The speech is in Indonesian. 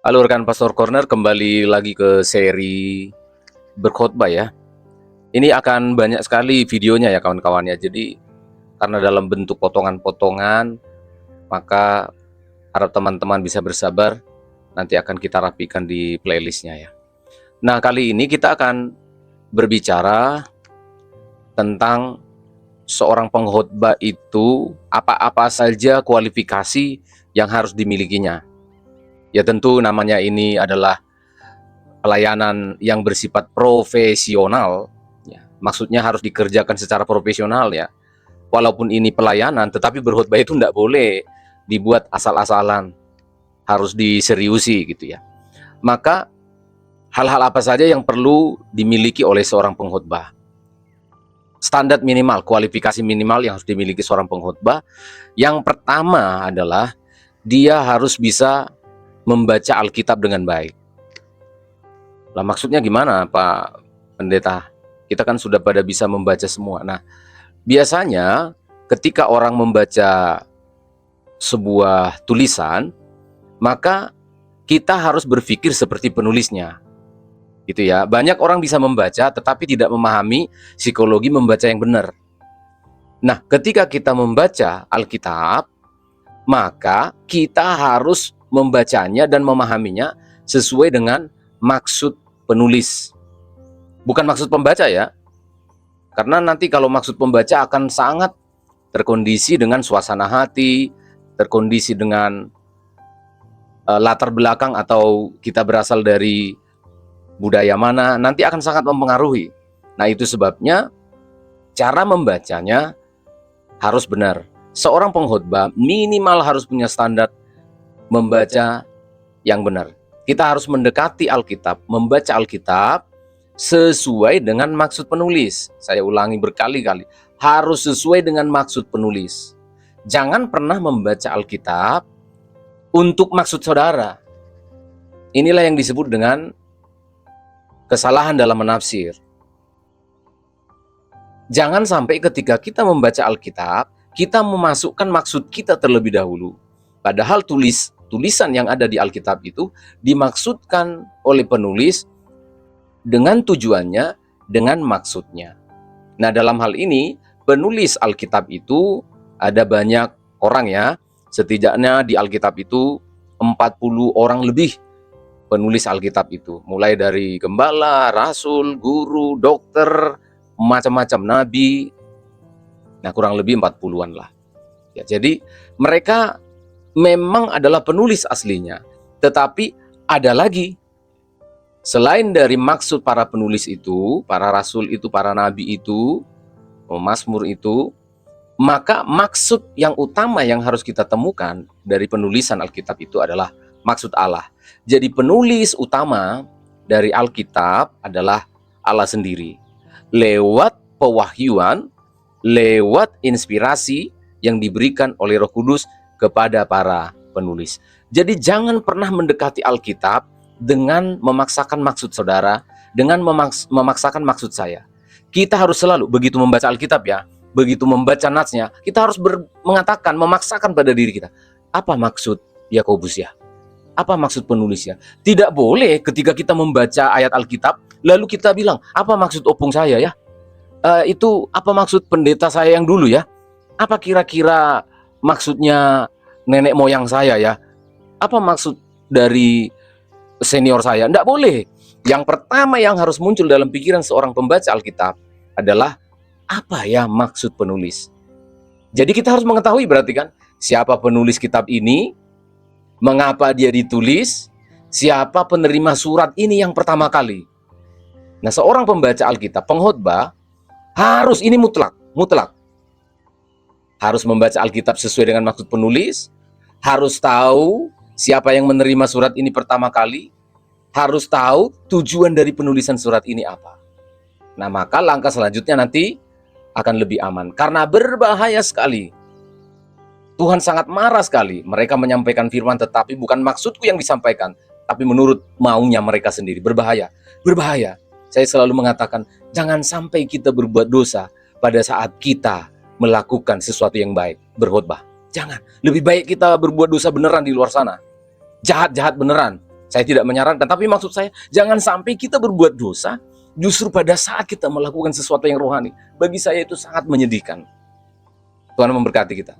Halo rekan Pastor Corner, kembali lagi ke seri berkhotbah ya. Ini akan banyak sekali videonya ya kawan-kawannya. Jadi karena dalam bentuk potongan-potongan, maka harap teman-teman bisa bersabar. Nanti akan kita rapikan di playlistnya ya. Nah, kali ini kita akan berbicara tentang seorang pengkhotbah itu apa-apa saja kualifikasi yang harus dimilikinya. Ya tentu namanya ini adalah pelayanan yang bersifat profesional, ya, maksudnya harus dikerjakan secara profesional ya. Walaupun ini pelayanan, tetapi berkhotbah itu tidak boleh dibuat asal-asalan, harus diseriusi gitu ya. Maka hal-hal apa saja yang perlu dimiliki oleh seorang pengkhotbah? Standar minimal, kualifikasi minimal yang harus dimiliki seorang pengkhotbah. Yang pertama adalah dia harus bisa membaca Alkitab dengan baik. Lah maksudnya gimana Pak Pendeta? Kita kan sudah pada bisa membaca semua. Nah, biasanya ketika orang membaca sebuah tulisan, maka kita harus berpikir seperti penulisnya. Gitu ya. Banyak orang bisa membaca tetapi tidak memahami psikologi membaca yang benar. Nah, ketika kita membaca Alkitab, maka kita harus membacanya dan memahaminya sesuai dengan maksud penulis. Bukan maksud pembaca ya. Karena nanti kalau maksud pembaca akan sangat terkondisi dengan suasana hati, terkondisi dengan latar belakang atau kita berasal dari budaya mana, nanti akan sangat mempengaruhi. Nah, itu sebabnya cara membacanya harus benar. Seorang pengkhotbah minimal harus punya standar membaca yang benar. Kita harus mendekati Alkitab, membaca Alkitab sesuai dengan maksud penulis. Saya ulangi berkali-kali, harus sesuai dengan maksud penulis. Jangan pernah membaca Alkitab untuk maksud saudara. Inilah yang disebut dengan kesalahan dalam menafsir. Jangan sampai ketika kita membaca Alkitab, kita memasukkan maksud kita terlebih dahulu. Padahal tulisan yang ada di Alkitab itu dimaksudkan oleh penulis dengan tujuannya, dengan maksudnya. Nah, dalam hal ini, penulis Alkitab itu ada banyak orang ya. Setidaknya di Alkitab itu 40 orang lebih penulis Alkitab itu. Mulai dari gembala, rasul, guru, dokter, macam-macam nabi. Nah, kurang lebih 40-an lah. Ya, jadi mereka memang adalah penulis aslinya. Tetapi ada lagi, selain dari maksud para penulis itu, para rasul itu, para nabi itu, Mazmur itu, maka maksud yang utama yang harus kita temukan dari penulisan Alkitab itu adalah maksud Allah. Jadi penulis utama dari Alkitab adalah Allah sendiri. Lewat pewahyuan, lewat inspirasi yang diberikan oleh Roh Kudus kepada para penulis. Jadi jangan pernah mendekati Alkitab dengan memaksakan maksud saudara, dengan memaksakan maksud saya. Kita harus selalu, begitu membaca Alkitab ya, begitu membaca natsnya, kita harus mengatakan, memaksakan pada diri kita, apa maksud Yakobus ya? Apa maksud penulisnya? Tidak boleh ketika kita membaca ayat Alkitab, lalu kita bilang, apa maksud opung saya ya? Itu apa maksud pendeta saya yang dulu ya? Apa kira-kira maksudnya nenek moyang saya ya? Apa maksud dari senior saya? Tidak boleh. Yang pertama yang harus muncul dalam pikiran seorang pembaca Alkitab adalah apa ya maksud penulis. Jadi kita harus mengetahui berarti kan, siapa penulis kitab ini, mengapa dia ditulis, siapa penerima surat ini yang pertama kali. Nah, seorang pembaca Alkitab, pengkhotbah, harus ini mutlak. Harus membaca Alkitab sesuai dengan maksud penulis, harus tahu siapa yang menerima surat ini pertama kali, harus tahu tujuan dari penulisan surat ini apa. Nah, maka langkah selanjutnya nanti akan lebih aman. Karena berbahaya sekali. Tuhan sangat marah sekali. Mereka menyampaikan firman tetapi bukan maksudku yang disampaikan, tapi menurut maunya mereka sendiri. Berbahaya. Berbahaya. Saya selalu mengatakan, jangan sampai kita berbuat dosa pada saat kita melakukan sesuatu yang baik, berkhotbah. Jangan. Lebih baik kita berbuat dosa beneran di luar sana. Jahat-jahat beneran. Saya tidak menyarankan, tapi maksud saya jangan sampai kita berbuat dosa justru pada saat kita melakukan sesuatu yang rohani. Bagi saya itu sangat menyedihkan. Tuhan memberkati kita.